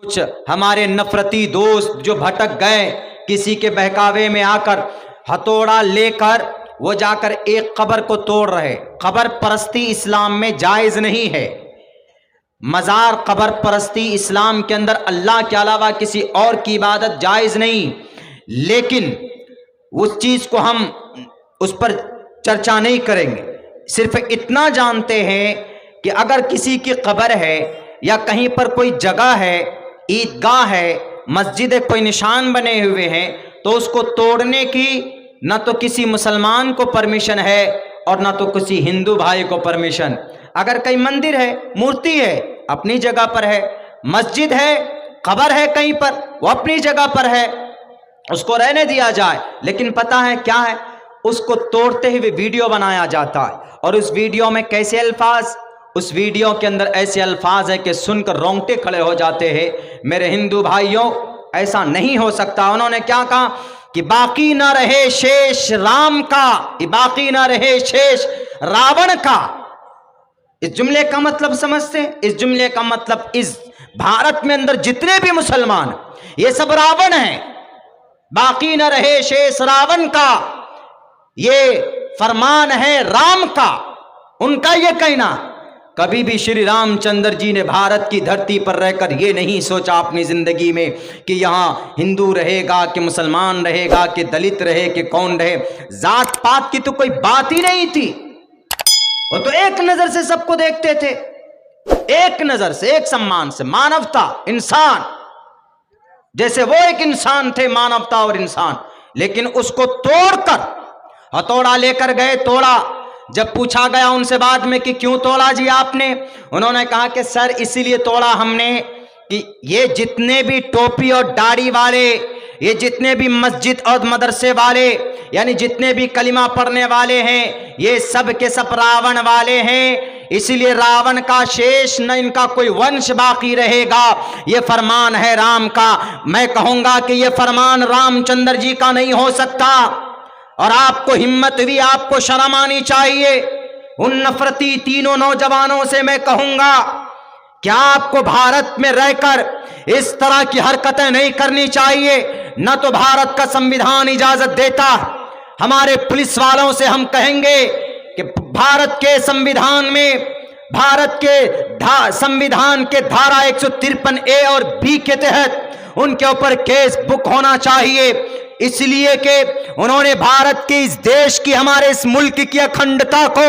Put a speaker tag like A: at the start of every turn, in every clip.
A: کچھ ہمارے نفرتی دوست جو بھٹک گئے کسی کے بہکاوے میں آ کر ہتھوڑا لے کر وہ جا کر ایک قبر کو توڑ رہے۔ قبر پرستی اسلام میں جائز نہیں ہے۔ مزار قبر پرستی اسلام کے اندر اللہ کے علاوہ کسی اور کی عبادت جائز نہیں، لیکن اس چیز کو ہم اس پر چرچا نہیں کریں گے۔ صرف اتنا جانتے ہیں کہ اگر کسی کی قبر ہے یا کہیں پر کوئی جگہ ہے، عیدگاہ ہے، مسجد، کوئی نشان بنے ہوئے ہیں، تو اس کو توڑنے کی نہ تو کسی مسلمان کو پرمیشن ہے اور نہ تو کسی ہندو بھائی کو پرمیشن۔ اگر کئی مندر ہے، مورتی ہے، اپنی جگہ پر ہے، مسجد ہے، قبر ہے کہیں پر، وہ اپنی جگہ پر ہے، اس کو رہنے دیا جائے۔ لیکن پتہ ہے کیا ہے؟ اس کو توڑتے ہوئے ویڈیو بنایا جاتا ہے، اور اس ویڈیو میں کیسے الفاظ، اس ویڈیو کے اندر ایسے الفاظ ہیں کہ سن کر رونگٹے کھڑے ہو جاتے ہیں۔ میرے ہندو بھائیوں، ایسا نہیں ہو سکتا۔ انہوں نے کیا کہا کہ باقی نہ رہے شیش رام کا، باقی نہ رہے شیش راون کا۔ اس جملے کا مطلب سمجھتے ہیں؟ اس جملے کا مطلب اس بھارت میں اندر جتنے بھی مسلمان یہ سب راون ہیں، باقی نہ رہے شیش راون کا، یہ فرمان ہے رام کا، ان کا یہ کہنا۔ کبھی بھی شری رام چندر جی نے بھارت کی دھرتی پر رہ کر یہ نہیں سوچا اپنی زندگی میں کہ یہاں ہندو رہے گا کہ مسلمان رہے گا کہ دلت رہے کہ کون رہے۔ ذات پات کی تو کوئی بات ہی نہیں تھی، وہ تو ایک نظر سے سب کو دیکھتے تھے، ایک نظر سے، ایک سمان سے، مانوتا، انسان، جیسے وہ ایک انسان تھے، مانوتا اور انسان۔ لیکن اس کو توڑ کر ہتھوڑا لے کر گئے، توڑا۔ جب پوچھا گیا ان سے بعد میں کہ کیوں توڑا جی آپ نے، انہوں نے کہا کہ سر اسی لیے توڑا ہم نے کہ یہ جتنے بھی ٹوپی اور داڑھی والے، یہ جتنے بھی مسجد اور مدرسے والے، یعنی جتنے بھی کلمہ پڑھنے والے ہیں، یہ سب کے سب راون والے ہیں، اسی لیے راون کا شیش نہ ان کا کوئی ونش باقی رہے گا۔ یہ فرمان ہے رام کا۔ میں کہوں گا کہ یہ فرمان رام چندر جی کا نہیں ہو سکتا، اور آپ کو ہمت بھی، آپ کو شرم آنی چاہیے۔ ان نفرتی تینوں نوجوانوں سے میں کہوں گا کہ آپ کو بھارت میں رہ کر اس طرح کی حرکتیں نہیں کرنی چاہیے، نہ تو بھارت کا سنویدھان اجازت دیتا۔ ہمارے پولیس والوں سے ہم کہیں گے کہ بھارت کے سنویدھان میں، بھارت کے سنویدھان کے دھارا 153A اور B کے تحت ان کے اوپر کیس بک ہونا چاہیے، اس لیے کہ انہوں نے بھارت کے اس دیش کی، ہمارے اس ملک کی اکھنڈتا کو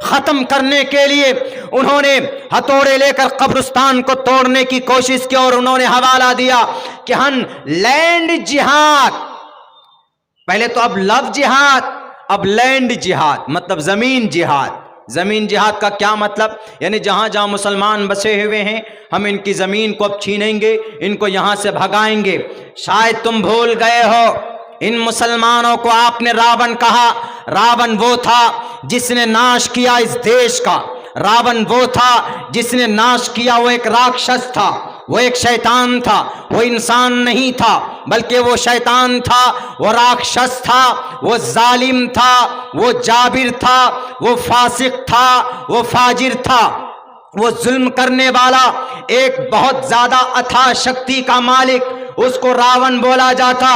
A: ختم کرنے کے لیے انہوں نے ہتھوڑے لے کر قبرستان کو توڑنے کی کوشش کی، اور انہوں نے حوالہ دیا کہ ہم لینڈ جہاد، پہلے تو اب لو جہاد، اب لینڈ جہاد، مطلب زمین جہاد۔ زمین جہاد کا کیا مطلب؟ یعنی جہاں جہاں مسلمان بسے ہوئے ہیں ہم ان کی زمین کو اب چھینیں گے، ان کو یہاں سے بھگائیں گے۔ شاید تم بھول گئے ہو، ان مسلمانوں کو آپ نے راون کہا۔ راون وہ تھا جس نے ناش کیا اس دیش کا، راون وہ تھا جس نے ناش کیا، وہ ایک راکشس تھا، وہ ایک شیطان تھا، وہ انسان نہیں تھا بلکہ وہ شیطان تھا، وہ راکشس تھا، وہ ظالم تھا، وہ جابر تھا، وہ فاسق تھا، وہ فاجر تھا، وہ ظلم کرنے والا، ایک بہت زیادہ اتھا شکتی کا مالک، اس کو راون بولا جاتا۔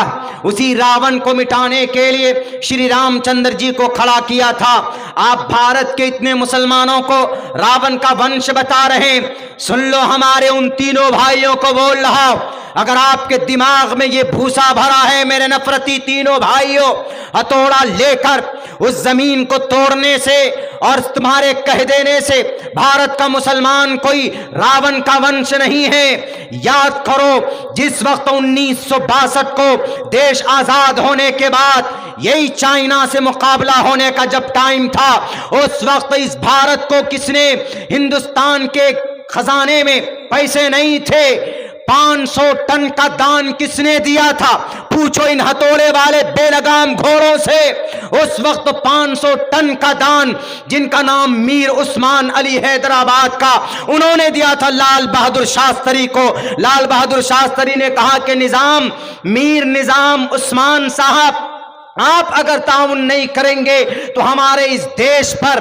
A: اسی راون کو مٹانے کے لیے شری رام چندر جی کو کھڑا کیا تھا۔ آپ بھارت کے اتنے مسلمانوں کو راون کا ونش بتا رہے ہیں، سن لو، ہمارے ان تینوں بھائیوں کو بول رہا ہوں، اگر آپ کے دماغ میں یہ بھوسا بھرا ہے میرے نفرتی تینوں بھائیوں، ہتھوڑا لے کر اس زمین کو توڑنے سے اور تمہارے کہہ دینے سے بھارت کا مسلمان کوئی راون کا ونش نہیں ہے، یاد کرو جس وقت 1962 کو دیش آزاد ہونے کے بعد یہی چائنا سے مقابلہ ہونے کا جب ٹائم تھا، اس وقت اس بھارت کو کس نے، ہندوستان کے خزانے میں پیسے نہیں تھے، 500 ٹن کا دان کس نے دیا تھا؟ پوچھو ان ہتھوڑے والے بے لگام گھوڑوں سے۔ اس وقت 500 ٹن کا دان، جن کا نام میر عثمان علی حیدرآباد کا، انہوں نے دیا تھا لال بہادر شاستری کو۔ لال بہادر شاستری نے کہا کہ نظام، میر نظام عثمان صاحب، آپ اگر تعاون نہیں کریں گے تو ہمارے اس دیش پر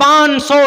A: 500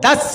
A: 10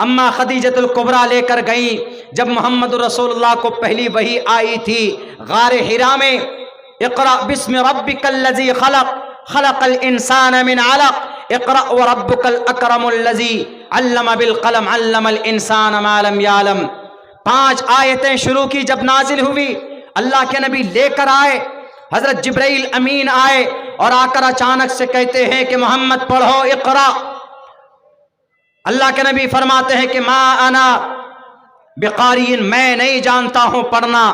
A: اما خدیجۃ الکبریٰ لے کر گئیں. جب محمد رسول اللہ کو پہلی وحی آئی تھی غار حرا میں، اقرأ بسم ربک الذی خلق خلق الانسان من علق اقرأ وربک الاکرم الذی علم بالقلم علم الانسان ما لم یعلم. 5 آیتیں شروع کی. جب نازل ہوئی اللہ کے نبی لے کر آئے، حضرت جبرائیل امین آئے اور آ کر اچانک سے کہتے ہیں کہ محمد پڑھو اقرأ. اللہ کے نبی فرماتے ہیں کہ ما انا بقاری، میں نہیں جانتا ہوں پڑھنا.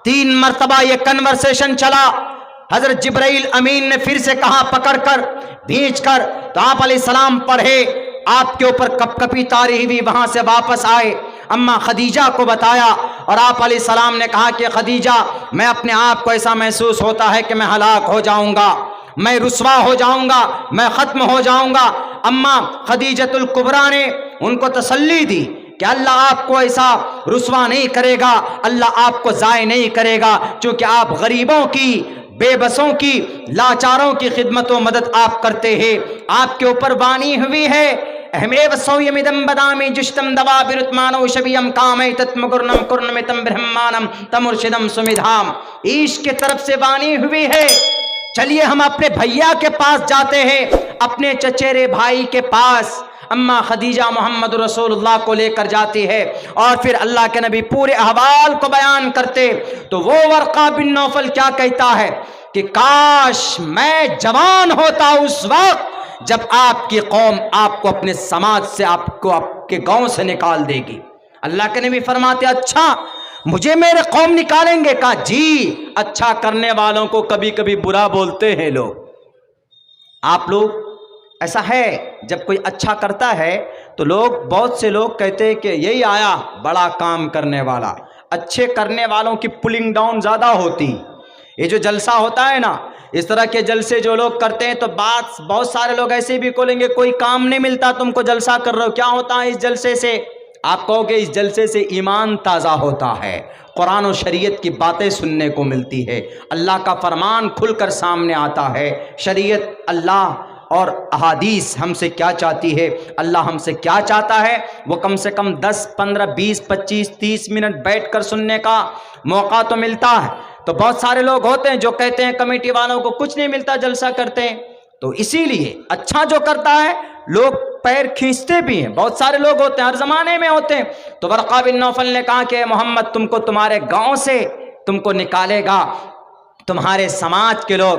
A: 3 مرتبہ یہ کنورسیشن چلا. حضرت جبرائیل امین نے پھر سے کہا پکڑ کر بھیج کر، تو آپ علیہ السلام پڑھے. آپ کے اوپر کپ کپی تاری ہوئی. وہاں سے واپس آئے، اما خدیجہ کو بتایا اور آپ علیہ السلام نے کہا کہ خدیجہ میں اپنے آپ کو ایسا محسوس ہوتا ہے کہ میں ہلاک ہو جاؤں گا، میں رسوا ہو جاؤں گا، میں ختم ہو جاؤں گا. اما خدیجۃ الکبریٰ نے ان کو تسلی دی کہ اللہ آپ کو ایسا رسوا نہیں کرے گا، اللہ آپ کو ضائع نہیں کرے گا، چونکہ آپ غریبوں کی، بے بسوں کی، لاچاروں کی خدمت و مدد آپ کرتے ہیں. آپ کے اوپر بانی ہوئی ہے اہمیو سویمدم بدامی جشتم دوا برتمانو شبیم کامی تتمگرنم کرنمتم برہمانم تمرشدم سمیدھام. عشق کی طرف سے بانی ہوئی ہے. چلیے ہم اپنے بھیا کے پاس جاتے ہیں، اپنے چچیرے بھائی کے پاس. اما خدیجہ محمد رسول اللہ کو لے کر جاتی ہے اور پھر اللہ کے نبی پورے احوال کو بیان کرتے. تو وہ ورقہ بن نوفل کیا کہتا ہے کہ کاش میں جوان ہوتا اس وقت جب آپ کی قوم آپ کو اپنے سماج سے، آپ کو آپ کے گاؤں سے نکال دے گی. اللہ کے نبی فرماتے اچھا مجھے میرے قوم نکالیں گے؟ کہا جی، اچھا کرنے والوں کو کبھی کبھی برا بولتے ہیں لوگ. آپ لوگ ایسا ہے جب کوئی اچھا کرتا ہے تو لوگ، بہت سے لوگ کہتے ہیں کہ یہی آیا بڑا کام کرنے والا. اچھے کرنے والوں کی پلنگ ڈاؤن زیادہ ہوتی. یہ جو جلسہ ہوتا ہے نا، اس طرح کے جلسے جو لوگ کرتے ہیں تو بہت سارے لوگ ایسے بھی کھولیں گے کوئی کام نہیں ملتا تم کو جلسہ کر رہے ہو، کیا ہوتا ہے اس جلسے سے؟ آپ کہو گے اس جلسے سے ایمان تازہ ہوتا ہے، قرآن و شریعت کی باتیں سننے کو ملتی ہے، اللہ کا فرمان کھل کر سامنے آتا ہے. شریعت، اللہ اور احادیث ہم سے کیا چاہتی ہے، اللہ ہم سے کیا چاہتا ہے، وہ کم سے کم 10 15 20 25 30 منٹ بیٹھ کر سننے کا موقع تو ملتا ہے. تو بہت سارے لوگ ہوتے ہیں جو کہتے ہیں کمیٹی والوں کو کچھ نہیں ملتا، جلسہ کرتے ہیں. تو اسی لیے اچھا جو کرتا ہے لوگ پیر کھینچتے بھی ہیں. بہت سارے لوگ ہوتے ہیں، ہر زمانے میں ہوتے ہیں. تو ورقہ بن نوفل نے کہا کہ محمد تم کو تمہارے گاؤں سے تم کو نکالے گا تمہارے سماج کے لوگ.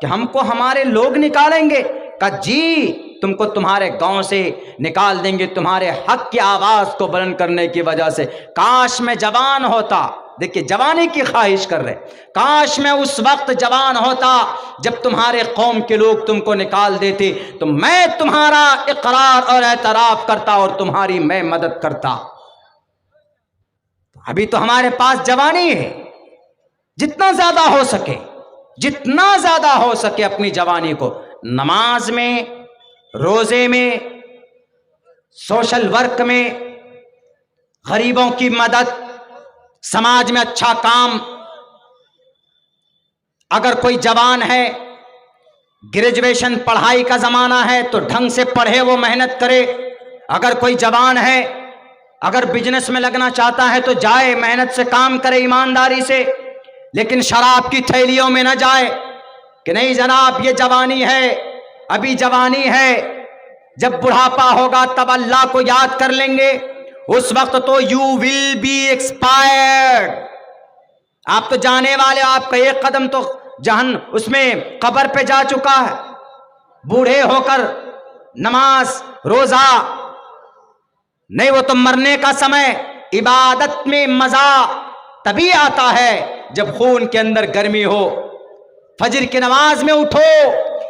A: کہ ہم کو ہمارے لوگ نکالیں گے؟ کہا جی، تم کو تمہارے گاؤں سے نکال دیں گے تمہارے حق کی آواز کو بلند کرنے کی وجہ سے. کاش میں جوان ہوتا. دیکھیں جوانی کی خواہش کر رہے. کاش میں اس وقت جوان ہوتا جب تمہارے قوم کے لوگ تم کو نکال دیتے تو میں تمہارا اقرار اور اعتراف کرتا اور تمہاری میں مدد کرتا. ابھی تو ہمارے پاس جوانی ہے، جتنا زیادہ ہو سکے، جتنا زیادہ ہو سکے اپنی جوانی کو نماز میں، روزے میں، سوشل ورک میں، غریبوں کی مدد، سماج میں اچھا کام. اگر کوئی جوان ہے، گریجویشن پڑھائی کا زمانہ ہے تو ڈھنگ سے پڑھے، وہ محنت کرے. اگر کوئی جوان ہے اگر بزنس میں لگنا چاہتا ہے تو جائے، محنت سے کام کرے، ایمانداری سے. لیکن شراب کی تھیلیوں میں نہ جائے کہ نہیں جناب یہ جوانی ہے، ابھی جوانی ہے، جب بڑھاپا ہوگا تب اللہ کو یاد کر لیں گے، اس وقت تو یو ول بی ایکسپائرڈ. آپ تو جانے والے، آپ کا ایک قدم تو اس میں قبر پہ جا چکا ہے. بوڑھے ہو کر نماز روزہ نہیں، وہ تو مرنے کا سمے. عبادت میں مزہ تبھی آتا ہے جب خون کے اندر گرمی ہو. فجر کی نماز میں اٹھو،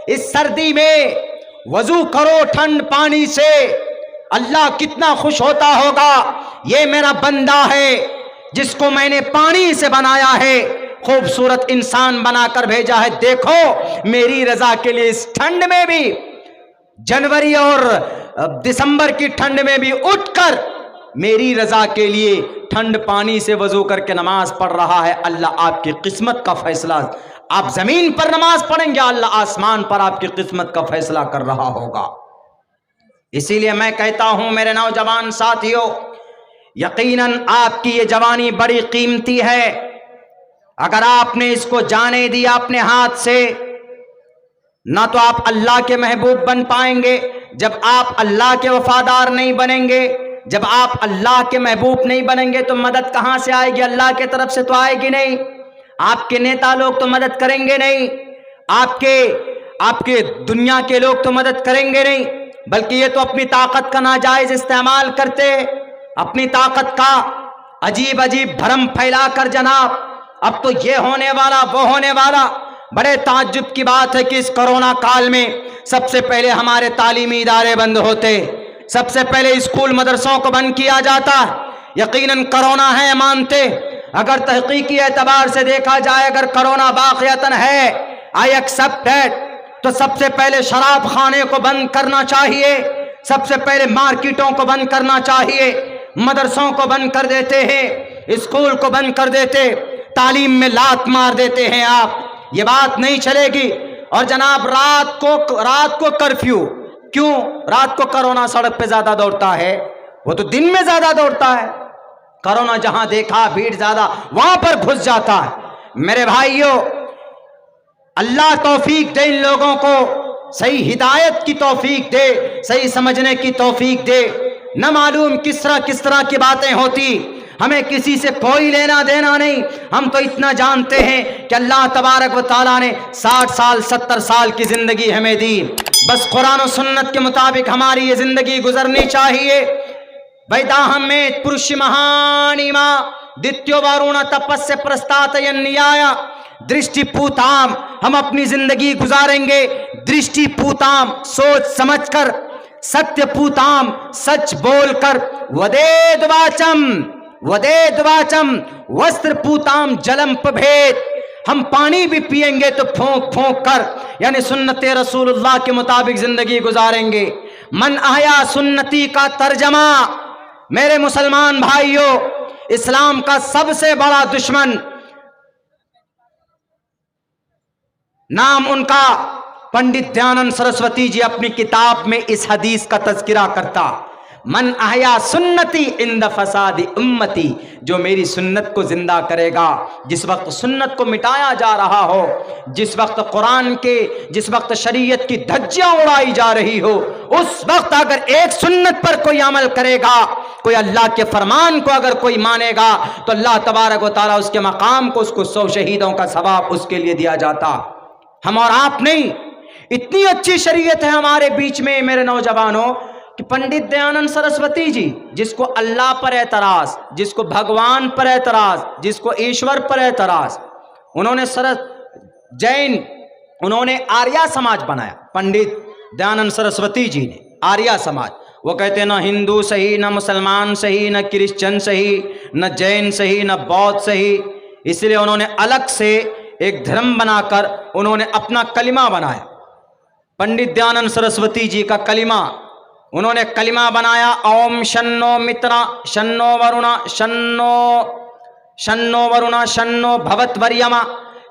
A: اس سردی میں وضو کرو ٹھنڈ پانی سے. اللہ کتنا خوش ہوتا ہوگا، یہ میرا بندہ ہے جس کو میں نے پانی سے بنایا ہے، خوبصورت انسان بنا کر بھیجا ہے. دیکھو میری رضا کے لیے اس ٹھنڈ میں بھی، جنوری اور دسمبر کی ٹھنڈ میں بھی اٹھ کر میری رضا کے لیے ٹھنڈ پانی سے وضو کر کے نماز پڑھ رہا ہے. اللہ آپ کی قسمت کا فیصلہ، آپ زمین پر نماز پڑھیں گے، اللہ آسمان پر آپ کی قسمت کا فیصلہ کر رہا ہوگا. اسی لیے میں کہتا ہوں میرے نوجوان ساتھیوں، یقیناً آپ کی یہ جوانی بڑی قیمتی ہے. اگر آپ نے اس کو جانے دیا اپنے ہاتھ سے، نہ تو آپ اللہ کے محبوب بن پائیں گے. جب آپ اللہ کے وفادار نہیں بنیں گے، جب آپ اللہ کے محبوب نہیں بنیں گے تو مدد کہاں سے آئے گی؟ اللہ کی طرف سے تو آئے گی نہیں. آپ کے نیتا لوگ تو مدد کریں گے نہیں، آپ کے دنیا کے لوگ تو مدد کریں گے نہیں، بلکہ یہ تو اپنی طاقت کا ناجائز استعمال کرتے، اپنی طاقت کا عجیب بھرم پھیلا کر جناب اب تو یہ ہونے والا وہ ہونے والا. بڑے تعجب کی بات ہے کہ اس کرونا کال میں سب سے پہلے ہمارے تعلیمی ادارے بند ہوتے، سب سے پہلے اسکول مدرسوں کو بند کیا جاتا. یقیناً کرونا ہے مانتے، اگر تحقیقی اعتبار سے دیکھا جائے اگر کرونا واقعتاً ہے I accept that، تو سب سے پہلے شراب خانے کو بند کرنا چاہیے، سب سے پہلے مارکیٹوں کو بند کرنا چاہیے، مدرسوں کو بند کر دیتے ہیں، اسکول کو بند کر دیتے، تعلیم میں لات مار دیتے ہیں آپ. یہ بات نہیں چلے گی. اور جناب رات کو کرفیو، کیوں رات کو کرونا سڑک پہ زیادہ دوڑتا ہے؟ وہ تو دن میں زیادہ دوڑتا ہے. کرونا جہاں دیکھا بھیڑ زیادہ وہاں پر گھس جاتا ہے. میرے بھائیوں، اللہ توفیق دے ان لوگوں کو، صحیح ہدایت کی توفیق دے، صحیح سمجھنے کی توفیق دے. نہ معلوم کس طرح کی باتیں ہوتی، ہمیں کسی سے کوئی لینا دینا نہیں. ہم تو اتنا جانتے ہیں کہ اللہ تبارک و تعالیٰ نے 60 سال 70 سال کی زندگی ہمیں دی، بس قرآن و سنت کے مطابق ہماری یہ زندگی گزرنی چاہیے. ویداہمیت پرش مہانیما دتیو وارون تپس پرستاتینیایا درشٹی پوتام. ہم اپنی زندگی گزاریں گے درشٹی پوتام، سوچ سمجھ کر، ستیہ پوتام، سچ بول کر، ودید واچم وستر پوتام جلم پبھید. ہم پانی بھی پیئیں گے تو پھونک پھونک کر، یعنی سنت رسول اللہ کے مطابق زندگی گزاریں گے. من احیا سنتی کا ترجمہ، میرے مسلمان بھائیوں، اسلام کا سب سے بڑا دشمن، نام ان کا پنڈت دیانند سرسوتی جی اپنی کتاب میں اس حدیث کا تذکرہ کرتا، من احیا سنتی عند فساد امتی، جو میری سنت کو زندہ کرے گا. جس وقت سنت کو مٹایا جا رہا ہو، جس وقت جس وقت شریعت کی دھجیاں اڑائی جا رہی ہو، اس وقت اگر ایک سنت پر کوئی عمل کرے گا، کوئی اللہ کے فرمان کو اگر کوئی مانے گا، تو اللہ تبارک و تعالیٰ اس کے مقام کو، اس کو 100 شہیدوں کا ثواب اس کے لیے دیا جاتا. ہم اور آپ نہیں. اتنی اچھی شریعت ہے ہمارے بیچ میں میرے نوجوانوں کہ پنڈت دیانند سرسوتی جی، جس کو اللہ پر اعتراض، جس کو بھگوان پر اعتراض، جس کو ایشور پر اعتراض، انہوں نے آریہ سماج بنایا. پنڈت دیانند سرسوتی جی نے آریہ سماج. وہ کہتے ہیں نہ ہندو صحیح، نہ مسلمان صحیح، نہ کرسچن صحیح، نہ جین صحیح، نہ بودھ صحیح. اس لیے انہوں نے الگ سے ایک دھرم بنا کر انہوں نے اپنا کلمہ بنایا. پنڈت دیانند سرسوتی جی کا کلمہ، انہوں نے کلمہ بنایا، اوم شنو مترا شنو ورونا شنو بھوت وریما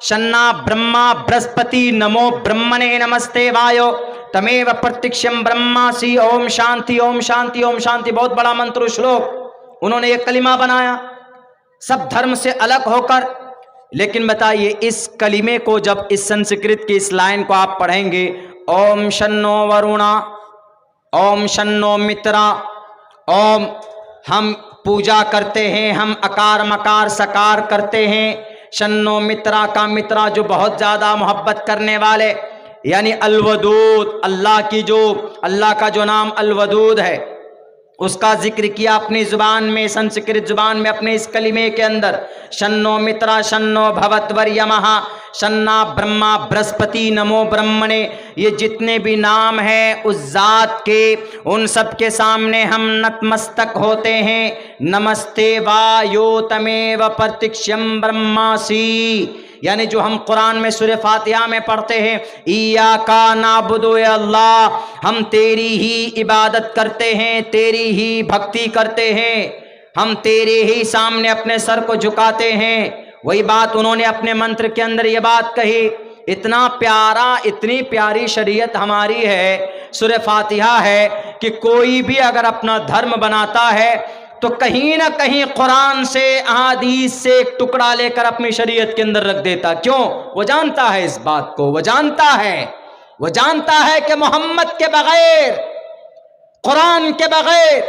A: شنا برہما برہسپتی نمو برہمنے نمستے وایو تمیو پرتکشم برہماسی اوم شانتی اوم شانتی اوم شانتی. بہت بڑا منتر شلوک انہوں نے ایک کلمہ بنایا سب دھرم سے الگ ہو کر. لیکن بتائیے اس کلمے کو جب اس سنسکرت کی اس لائن کو آپ پڑھیں گے، اوم شنو ورونا اوم شنو مترا، اوم ہم پوجا کرتے ہیں، ہم اکار مکار سکار کرتے ہیں. شنو مترا کا مترا جو بہت زیادہ محبت کرنے والے، یعنی الودود، اللہ کا جو نام الودود ہے اس کا ذکر کیا اپنی زبان میں، سنسکرت زبان میں، اپنے اس کلمے کے اندر. شنو مترا شنو بھوت وریمہ شنا برہما برہسپتی نمو برہمنے. یہ جتنے بھی نام ہیں اس ذات کے، ان سب کے سامنے ہم نتمستک ہوتے ہیں. نمستے وایو تمیو پرتکشم برہماسی، یعنی جو ہم قرآن میں سورہ فاتحہ میں پڑھتے ہیں، ایاکا نعبدو اے اللہ، ہم تیری ہی عبادت کرتے ہیں، تیری ہی بھکتی کرتے ہیں، ہم تیرے ہی سامنے اپنے سر کو جھکاتے ہیں. وہی بات انہوں نے اپنے منتر کے اندر یہ بات کہی اتنا پیارا، اتنی پیاری شریعت ہماری ہے، سورہ فاتحہ ہے، کہ کوئی بھی اگر اپنا دھرم بناتا ہے تو کہیں نہ کہیں قرآن سے، احادیث سے ایک ٹکڑا لے کر اپنی شریعت کے اندر رکھ دیتا. کیوں؟ وہ جانتا ہے اس بات کو، وہ جانتا ہے کہ محمد کے بغیر، قرآن کے بغیر،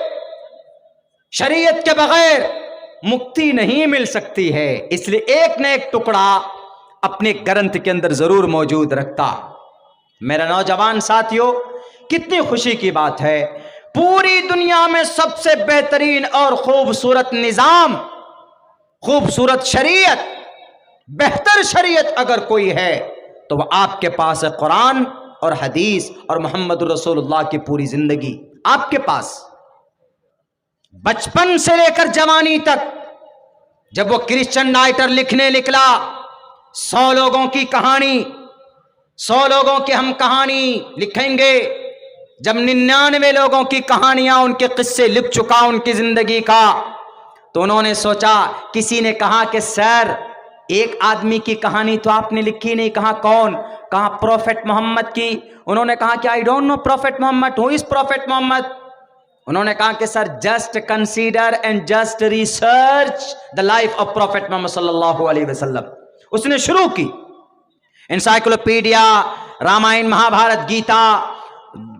A: شریعت کے بغیر مکتی نہیں مل سکتی ہے. اس لیے ایک نہ ایک ٹکڑا اپنے گرنتھ کے اندر ضرور موجود رکھتا. میرا نوجوان ساتھیوں، کتنی خوشی کی بات ہے، پوری دنیا میں سب سے بہترین اور خوبصورت نظام، خوبصورت شریعت، بہتر شریعت اگر کوئی ہے تو وہ آپ کے پاس ہے، قرآن اور حدیث اور محمد رسول اللہ کی پوری زندگی آپ کے پاس. بچپن سے لے کر جوانی تک، جب وہ کرسچن رائٹر لکھنے نکلا 100 لوگوں کی کہانی، 100 لوگوں کی ہم کہانی لکھیں گے، جب 99 لوگوں کی کہانیاں، ان کے قصے لکھ چکا ان کی زندگی کا، تو انہوں نے سوچا، کسی نے کہا کہ سر ایک آدمی کی کہانی تو آپ نے لکھی نہیں. کہا کون؟ کہا پروفیٹ محمد کی. انہوں نے کہا کہ I don't know prophet Muhammad. Who is prophet Muhammad? انہوں نے کہا کہ sir just consider and just research the life of prophet Muhammad صلی اللہ علیہ وسلم. اس نے شروع کی انسائکلوپیڈیا، رامائن، مہا بھارت، گیتا،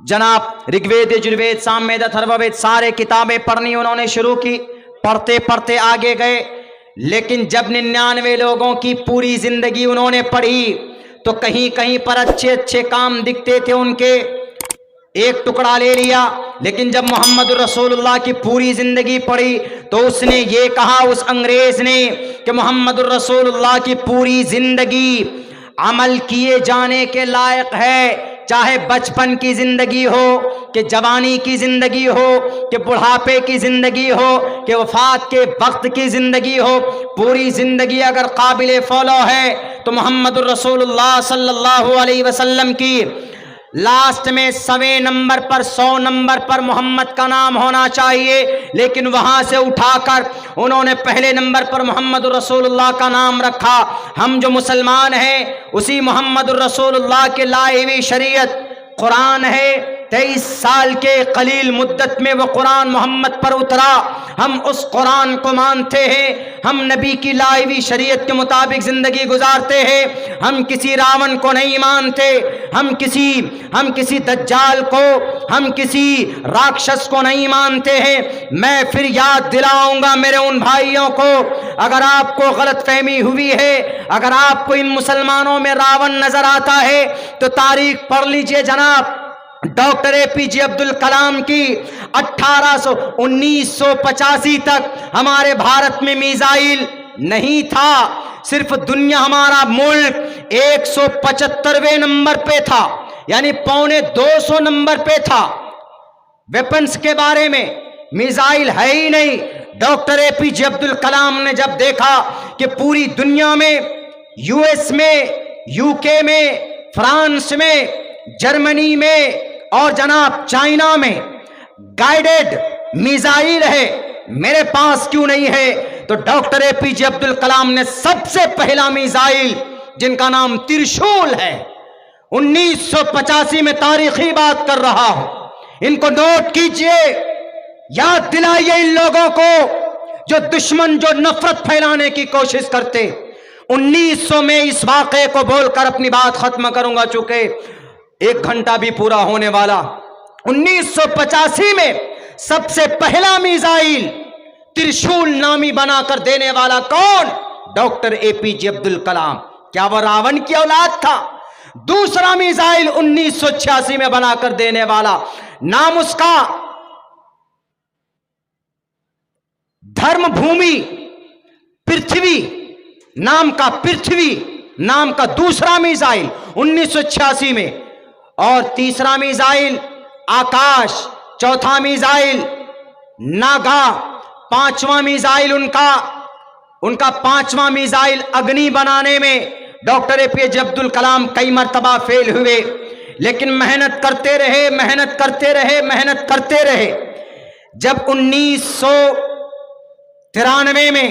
A: جناب رگ وید، یجروید، سام وید، اتھرو وید، سارے کتابیں پڑھنی انہوں نے شروع کی. پڑھتے پڑھتے آگے گئے، لیکن جب 99 لوگوں کی پوری زندگی انہوں نے پڑھی تو کہیں کہیں پر اچھے اچھے کام دکھتے تھے ان کے، ایک ٹکڑا لے لیا. لیکن جب محمد رسول اللہ کی پوری زندگی پڑھی تو اس نے یہ کہا، اس انگریز نے، کہ محمد رسول اللہ کی پوری زندگی عمل کیے جانے کے لائق ہے، چاہے بچپن کی زندگی ہو، کہ جوانی کی زندگی ہو، کہ بڑھاپے کی زندگی ہو، کہ وفات کے وقت کی زندگی ہو، پوری زندگی اگر قابل فالو ہے تو محمد رسول اللہ صلی اللہ علیہ وسلم کی لاسٹ میں 100 نمبر پر، 100 نمبر پر محمد کا نام ہونا چاہیے. لیکن وہاں سے اٹھا کر انہوں نے پہلے نمبر پر محمد رسول اللہ کا نام رکھا. ہم جو مسلمان ہیں اسی محمد رسول اللہ کے لائے ہوئی شریعت قرآن ہے. 23 سال کے قلیل مدت میں وہ قرآن محمد پر اترا. ہم اس قرآن کو مانتے ہیں، ہم نبی کی لائی ہوئی شریعت کے مطابق زندگی گزارتے ہیں. ہم کسی راون کو نہیں مانتے، ہم کسی دجال کو، ہم کسی راکشس کو نہیں مانتے ہیں. میں پھر یاد دلاؤں گا میرے ان بھائیوں کو، اگر آپ کو غلط فہمی ہوئی ہے، اگر آپ کو ان مسلمانوں میں راون نظر آتا ہے تو تاریخ پڑھ لیجئے جناب. ڈاکٹر اے پی جے عبد الکلام کی 1985 تک ہمارے بھارت میں میزائل نہیں تھا. صرف دنیا، ہمارا ملک 175ویں نمبر پہ تھا، یعنی 250 نمبر پہ تھا ویپنز کے بارے میں. میزائل ہے ہی نہیں. ڈاکٹر اے پی جے عبد الکلام نے جب دیکھا کہ پوری دنیا میں، یو ایس میں، یو کے میں، فرانس میں، جرمنی میں اور جناب چائنا میں گائیڈڈ میزائل ہے، میرے پاس کیوں نہیں ہے؟ تو ڈاکٹر اے پی جے عبد الکلام نے سب سے پہلا میزائل، جن کا نام ترشول ہے، 1985 میں تاریخی بات کر رہا ہوں، ان کو نوٹ کیجئے، یاد دلائیے ان لوگوں کو جو دشمن، جو نفرت پھیلانے کی کوشش کرتے. 1900 میں اس واقعے کو بول کر اپنی بات ختم کروں گا، چونکہ 1 گھنٹہ بھی پورا ہونے والا. 1985 میں سب سے پہلا میزائل ترشول نامی بنا کر دینے والا کون؟ ڈاکٹر اے پی جے عبد الکلام. کیا وہ راون کی اولاد تھا؟ دوسرا میزائل 1986 میں بنا کر دینے والا، نام اس کا دھرم بھومی پرتھوی نام کا، پرتھوی نام کا دوسرا میزائل 1986 میں. اور تیسرا میزائل آکاش، چوتھا میزائل ناگا، پانچواں میزائل ان کا پانچواں میزائل اگنی بنانے میں ڈاکٹر اے پی جے عبد الکلام کئی مرتبہ فیل ہوئے، لیکن محنت کرتے رہے، محنت کرتے رہے، محنت کرتے رہے. جب 1993 میں